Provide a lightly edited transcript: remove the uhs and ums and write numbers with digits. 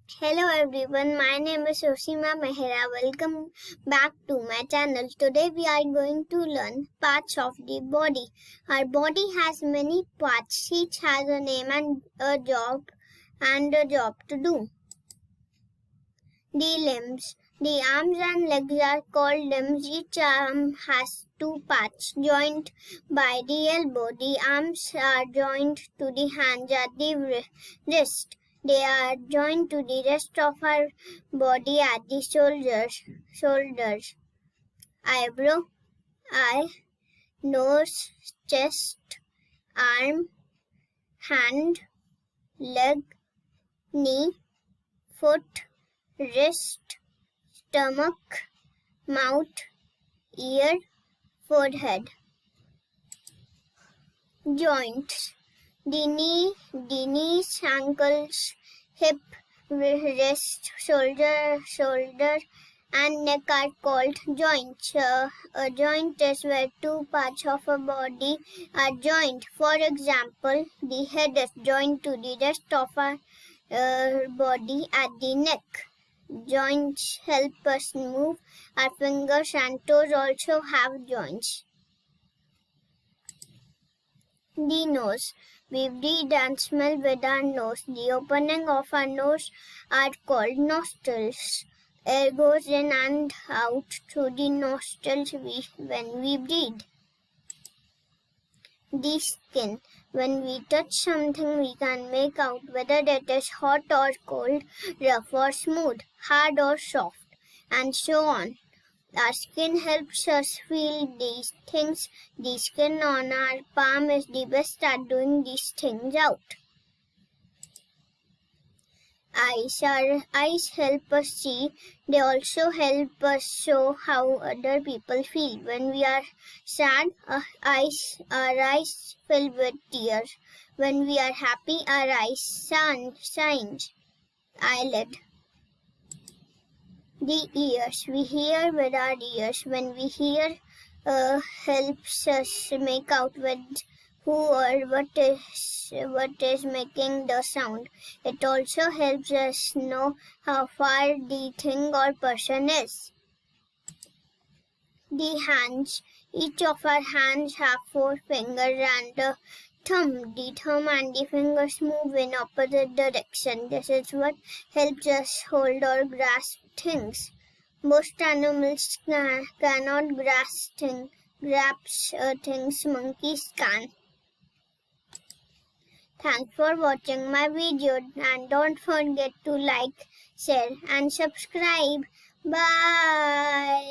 Hello everyone, my name is Oshima Mehra. Welcome back to my channel. Today we are going to learn parts of the body. Our body has many parts. Each has a name and a job to do. The limbs. The arms and legs are called limbs. Each arm has two parts joined by the elbow. The arms are joined to the hands at the wrist. They are joined to the rest of our body at the shoulders, eyebrow, eye, nose, chest, arm, hand, leg, knee, foot, wrist, stomach, mouth, ear, forehead. Joints. The knees, ankles, hip, wrist, shoulder and neck are called joints. A joint is where two parts of a body are joined. For example, the head is joined to the rest of our body at the neck. Joints help us move. Our fingers and toes also have joints. The nose. We breathe and smell with our nose. The opening of our nose are called nostrils. Air goes in and out through the nostrils when we breathe. The skin. When we touch something, we can make out whether it is hot or cold, rough or smooth, hard or soft, and so on. Our skin helps us feel these things. The skin on our palm is the best at doing these things out. Eyes. Our eyes help us see. They also help us show how other people feel. When we are sad, our eyes fill with tears. When we are happy, our eyes shines. Eyelid. The ears. We hear with our ears. When we hear, helps us make out with who or what is making the sound. It also helps us know how far the thing or person is. The hands. Each of our hands have 4 fingers and a thumb. The thumb and the fingers move in opposite direction. This is what helps us hold or grasp things. Most animals cannot grasp things. Monkeys can. Thanks for watching my video and don't forget to like, share and subscribe. Bye.